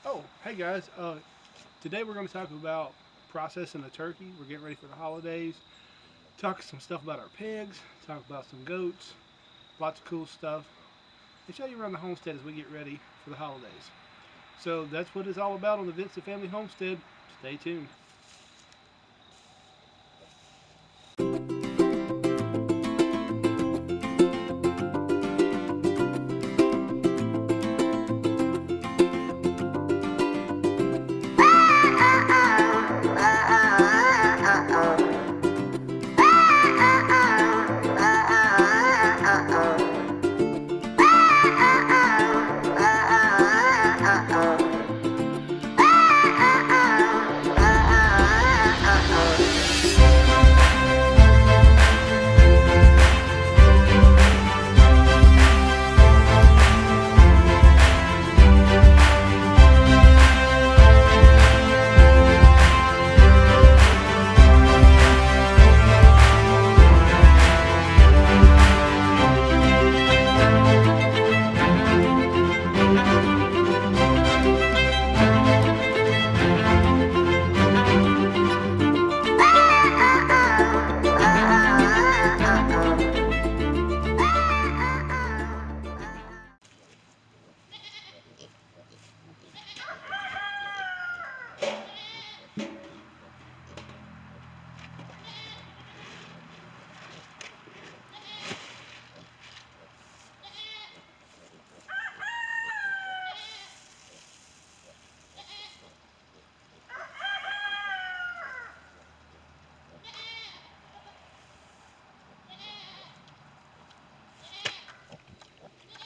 Oh, hey guys. Today we're going to talk about processing a turkey. We're getting ready for the holidays. Talk some stuff about our pigs. Talk about some goats. Lots of cool stuff. And show you around the homestead as we get ready for the holidays. So that's what it's all about on the Vincent Family Homestead. Stay tuned.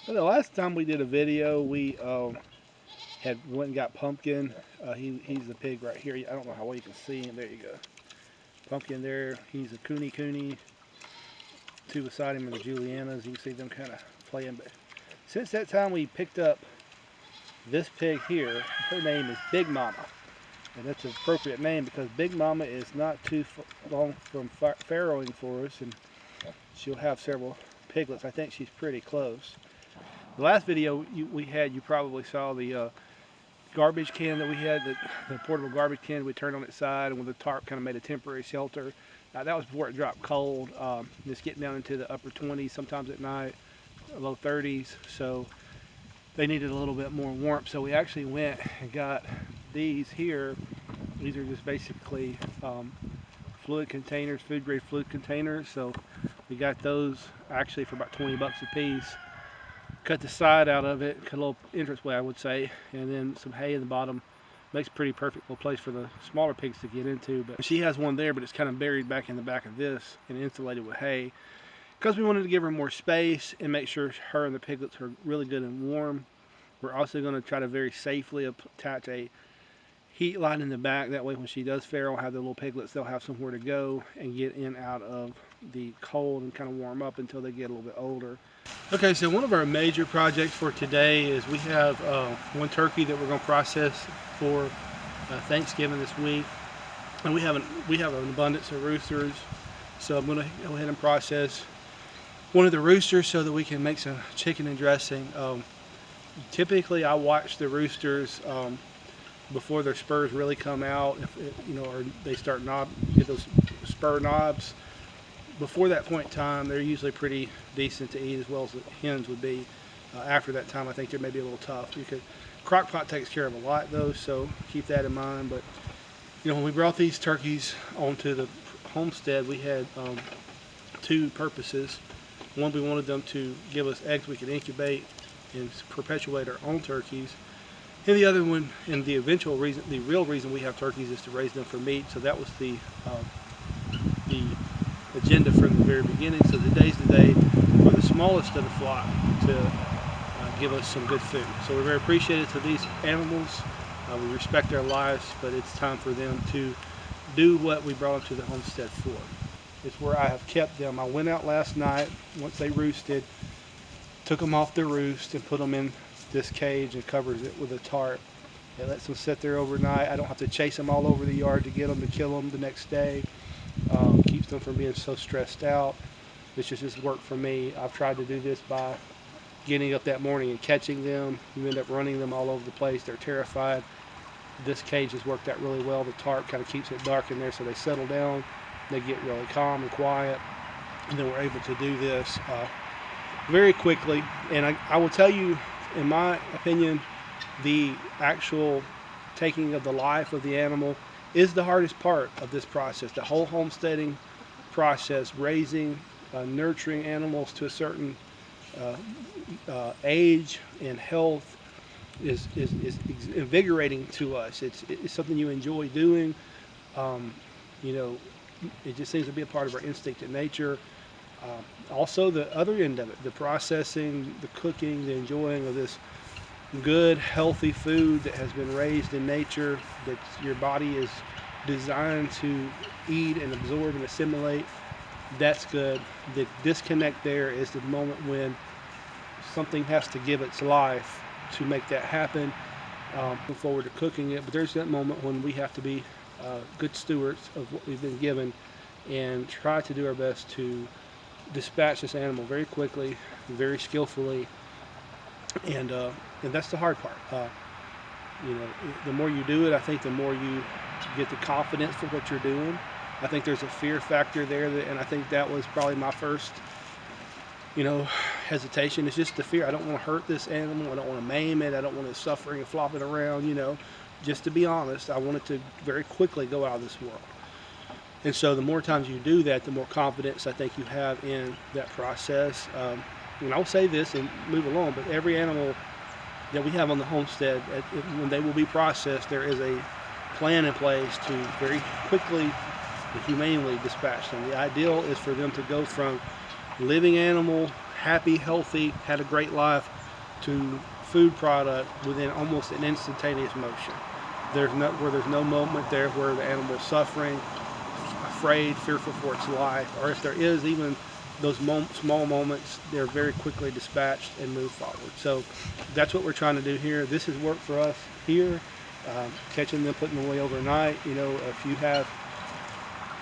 Well, the last time we did a video, we had went and got Pumpkin. He's the pig right here. I don't know how well you can see him. There you go. Pumpkin there. He's a cooney. Two beside him are the Julianas. You can see them kind of playing. But since that time, we picked up this pig here. Her name is Big Mama. And that's an appropriate name because Big Mama is not too long from farrowing for us. And she'll have several piglets. I think she's pretty close. The last video we had, you probably saw the garbage can that we had, the portable garbage can we turned on its side, and with the tarp kind of made a temporary shelter. That was before it dropped cold. Just getting down into the upper 20s, sometimes at night, low 30s. So they needed a little bit more warmth. So we actually went and got these here. These are just basically fluid containers, food grade fluid containers. So we got those actually for about 20 bucks a piece. Cut the side out of it, cut a little entranceway I would say, and then some hay in the bottom. Makes a pretty perfect little place for the smaller pigs to get into. But she has one there, but it's kind of buried back in the back of this and insulated with hay. Because we wanted to give her more space and make sure her and the piglets are really good and warm. We're also going to try to very safely attach a heat line in the back. That way when she does farrow, have the little piglets, they'll have somewhere to go and get in out of the cold and kind of warm up until they get a little bit older. Okay, so one of our major projects for today is we have one turkey that we're going to process for Thanksgiving this week, and we have an abundance of roosters. So I'm going to go ahead and process one of the roosters so that we can make some chicken and dressing. Typically, I watch the roosters before their spurs really come out, or they start get those spur knobs. Before that point in time, they're usually pretty decent to eat, as well as the hens would be. After that time, I think they may be a little tough. Crock pot takes care of a lot, though, so keep that in mind. But when we brought these turkeys onto the homestead, we had two purposes. One, we wanted them to give us eggs we could incubate and perpetuate our own turkeys. And the other one, and the real reason we have turkeys is to raise them for meat. So that was the agenda from the very beginning. So today's the day for the smallest of the flock to give us some good food. So we're very appreciative to these animals. We respect their lives, but it's time for them to do what we brought them to the homestead for. It's where I have kept them. I went out last night, once they roosted, took them off the roost and put them in this cage and covers it with a tarp. It lets them sit there overnight. I don't have to chase them all over the yard to get them to kill them the next day. Keeps them from being so stressed out. This just worked for me. I've tried to do this by getting up that morning and catching them. You end up running them all over the place. They're terrified. This cage has worked out really well. The tarp kind of keeps it dark in there, so they settle down. They get really calm and quiet, and then we're able to do this very quickly. And I will tell you, in my opinion, the actual taking of the life of the animal is the hardest part of this process. The whole homesteading process, raising, nurturing animals to a certain age and health is invigorating to us. It's something you enjoy doing. You know, it just seems to be a part of our instinct in nature. Also, the other end of it, the processing, the cooking, the enjoying of this good, healthy food that has been raised in nature, that your body is designed to eat and absorb and assimilate, that's good. The disconnect there is the moment when something has to give its life to make that happen. Look forward to cooking it, but there's that moment when we have to be good stewards of what we've been given and try to do our best to dispatch this animal very quickly, very skillfully, and that's the hard part. You know, the more you do it, I think the more you get the confidence for what you're doing. I think there's a fear factor there, and I think that was probably my first, you know, hesitation. It's just the fear. I don't want to hurt this animal. I don't want to maim it. I don't want it suffering and flopping around, you know. Just to be honest, I want it to very quickly go out of this world. And so the more times you do that, the more confidence I think you have in that process. And I'll say this and move along, but every animal that we have on the homestead, when they will be processed, there is a plan in place to very quickly and humanely dispatch them. The ideal is for them to go from living animal, happy, healthy, had a great life, to food product within almost an instantaneous motion. There's no moment there where the animal's suffering, afraid, fearful for its life, or if there is even those small moments, they're very quickly dispatched and moved forward. So that's what we're trying to do here. This has worked for us here, catching them, putting them away overnight. You know, if you have,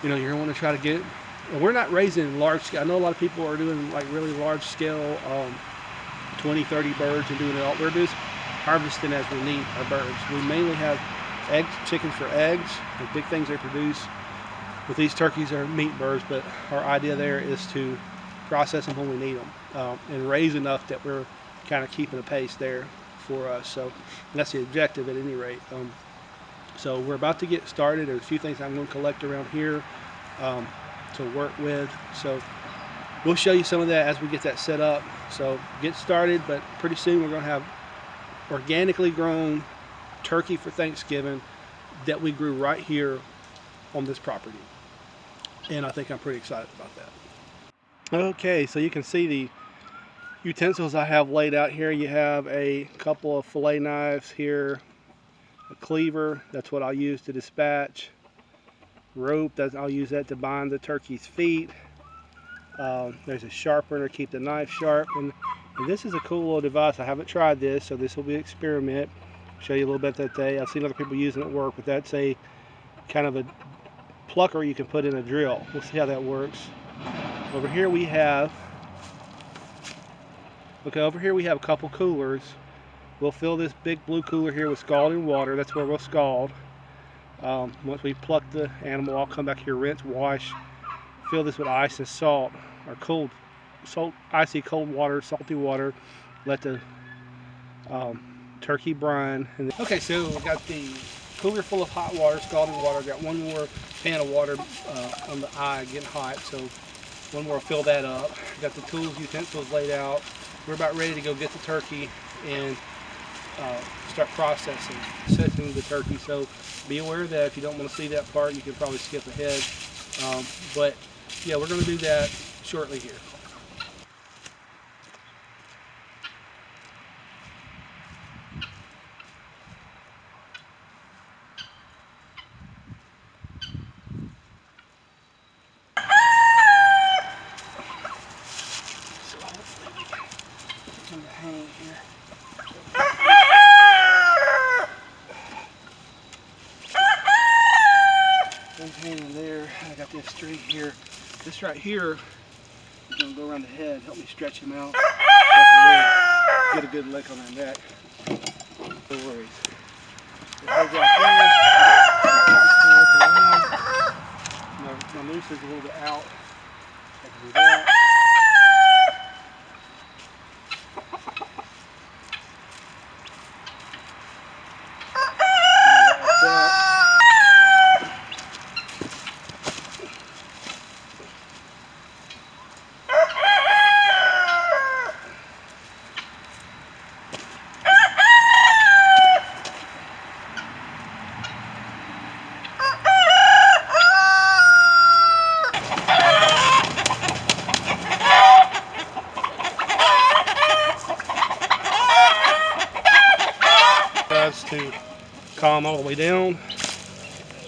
you know, you're going to want to try to get it. And we're not raising large scale. I know a lot of people are doing like really large scale, 20, 30 birds and doing it all. We're just harvesting as we need our birds. We mainly have eggs, chickens for eggs. The big things they produce with these turkeys are meat birds, but our idea there is to process them when we need them and raise enough that we're kind of keeping a pace there for us. So that's the objective at any rate. So we're about to get started. There's a few things I'm going to collect around here to work with. So we'll show you some of that as we get that set up. So get started, but pretty soon we're going to have organically grown turkey for Thanksgiving that we grew right here on this property. And I think I'm pretty excited about that. Okay, so you can see the utensils I have laid out here. You have a couple of fillet knives here, a cleaver, that's what I'll use to dispatch, rope, I'll use that to bind the turkey's feet. There's a sharpener to keep the knife sharp, and this is a cool little device. I haven't tried this, so this will be an experiment. Show you a little bit that day. I've seen other people using it at work, but that's a kind of a plucker you can put in a drill. We'll see how that works. Over here we have a couple coolers. We'll fill this big blue cooler here with scalding water. That's where we'll scald. Once we pluck the animal, I'll come back here, rinse, wash, fill this with ice and salt, or icy cold water, salty water. Let the turkey brine. Okay, so we got the cooler full of hot water, scalding water. Got one more pan of water on the eye getting hot, so one more, fill that up. Got the tools, utensils laid out. We're about ready to go get the turkey and start processing the turkey. So be aware of that. If you don't want to see that part, you can probably skip ahead. But yeah, we're going to do that shortly here. Hang here. Those hanging there. I got this string here. This right here is going to go around the head, help me stretch him out. get a good lick on their neck. No worries. My noose is a little bit out. I can do that. To calm all the way down,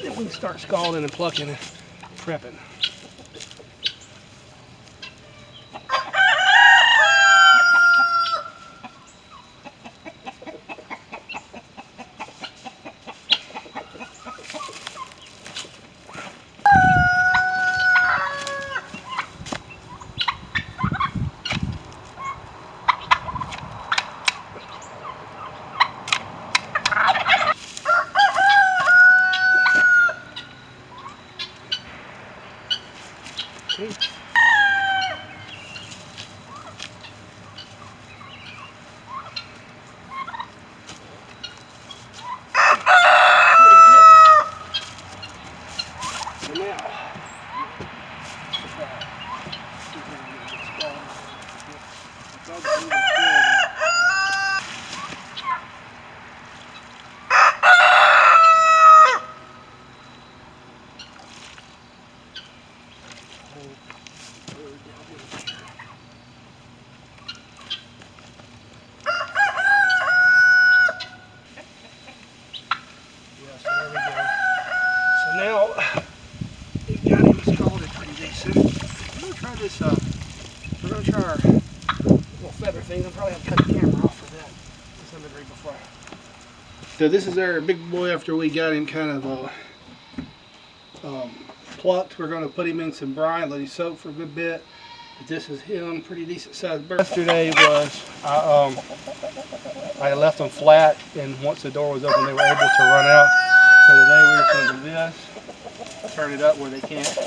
then we can start scalding and plucking and prepping. Okay. So now, we've got him scalded pretty decent. We're going to try this, we're going to try our little feather thing. I'll probably have to cut the camera off for that to some degree before. So this is our big boy after we got him kind of plucked. We're going to put him in some brine, let him soak for a good bit. But this is him, pretty decent sized bird. Yesterday was, I left them flat, and once the door was open they were able to run out. So today we're just going to do this, turn it up where they can't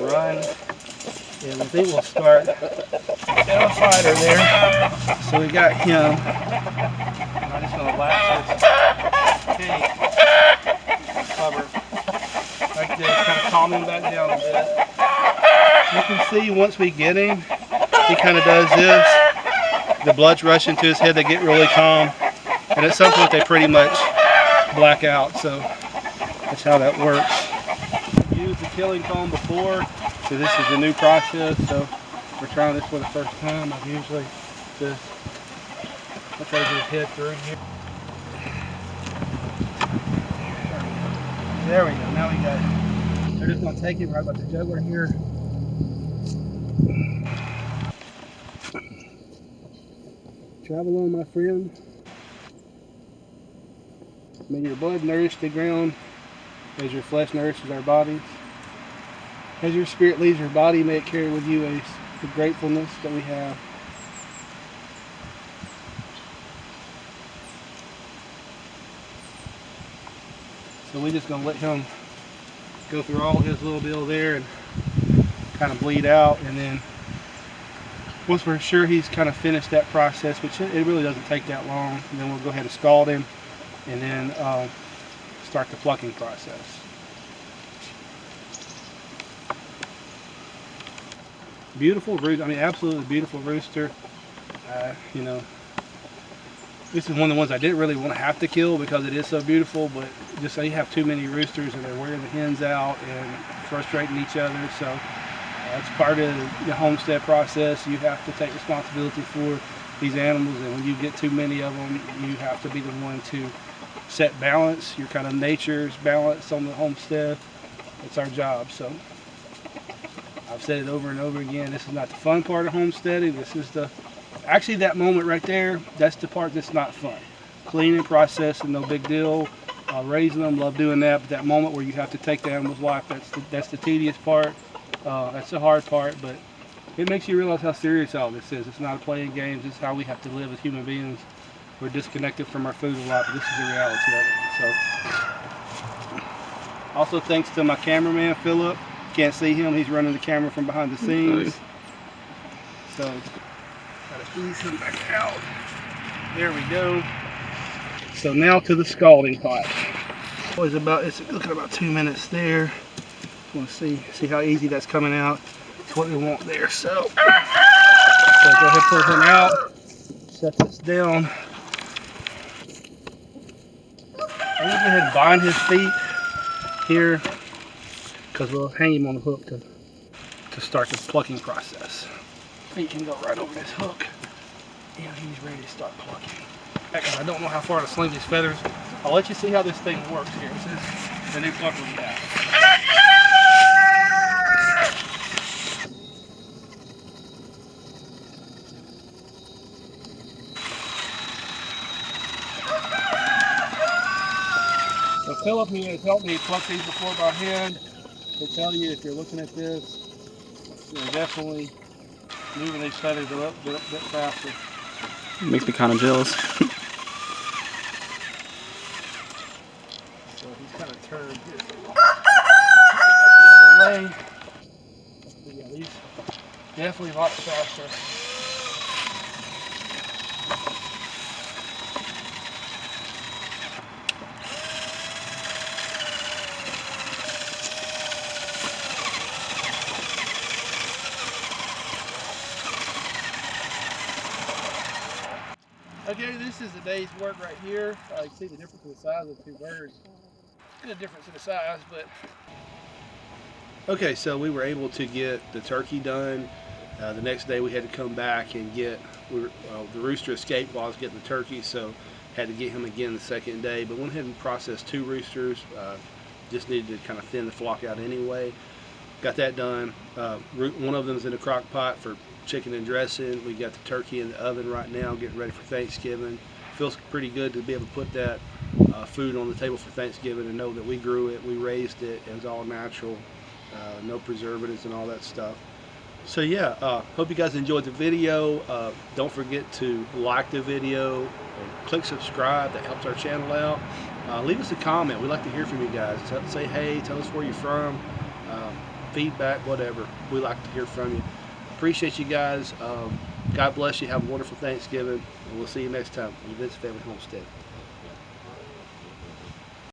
run, and I think we'll start in a fighter there. So we got him. I'm just going to latch this cage cover like this, kind of calm him back down a bit. You can see once we get him, he kind of does this. The blood's rushing to his head, they get really calm, and at some point they pretty much black out, so that's how that works. I've used the killing comb before, so this is a new process, so we're trying this for the first time. I've usually just, I'll try to get his head through here. There we go, now we got it. We're just going to take him right about the jugular here. Travel on, my friend. May your blood nourish the ground as your flesh nourishes our bodies. As your spirit leaves your body, may it carry with you the gratefulness that we have. So we're just going to let him go through all his little deal there and kind of bleed out, and then once we're sure he's kind of finished that process, which it really doesn't take that long, and then we'll go ahead and scald him and then start the plucking process. Beautiful rooster, I mean absolutely beautiful rooster. You know, this is one of the ones I didn't really want to have to kill because it is so beautiful, but just so you have too many roosters and they're wearing the hens out and frustrating each other, so that's part of the homestead process. You have to take responsibility for these animals, and when you get too many of them, you have to be the one to set balance, your kind of nature's balance on the homestead. It's our job. So I've said it over and over again, this is not the fun part of homesteading. This is actually that moment right there, that's the part that's not fun. Cleaning, processing, no big deal. Raising them, love doing that, but that moment where you have to take the animal's life, that's the tedious part. That's the hard part, but it makes you realize how serious all this is. It's not a playing game. This is how we have to live as human beings. We're disconnected from our food a lot, but this is the reality of it. So, also thanks to my cameraman Philip. Can't see him. He's running the camera from behind the scenes. So gotta ease him back out. There we go. So now to the scalding pot. It's looking about 2 minutes there. Want to see how easy that's coming out. That's what we want there. So go ahead and pull him out. Set this down. I'm gonna go ahead and bind his feet here because we'll hang him on the hook to start the plucking process. Feet can go right over this hook, and he's ready to start plucking. I don't know how far to sling these feathers. I'll let you see how this thing works here. This is the new plucker we have. So Philip, who has helped me pluck these before by hand, will tell you if you're looking at this, you're definitely moving these feathers a little bit faster. It makes me kind of jealous. So he's kind of turned the other way. So yeah, these definitely a lot faster. Okay, this is the day's work right here. You can see the difference in the size of the two birds. Good difference in the size, but... Okay, so we were able to get the turkey done. The next day we had to come back and get, the rooster escaped while I was getting the turkey, so had to get him again the second day. But went ahead and processed 2 roosters. Just needed to kind of thin the flock out anyway. Got that done. One of them is in a crock pot for chicken and dressing. We got the turkey in the oven right now, getting ready for Thanksgiving. Feels pretty good to be able to put that food on the table for Thanksgiving and know that we grew it, we raised it, it was all natural, no preservatives and all that stuff. So yeah, hope you guys enjoyed the video. Don't forget to like the video and click subscribe. That helps our channel out. Leave us a comment. We'd like to hear from you guys. Say hey, tell us where you're from, feedback, whatever. We like to hear from you. Appreciate you guys. God bless you. Have a wonderful Thanksgiving, and we'll see you next time on the Vince Family Homestead.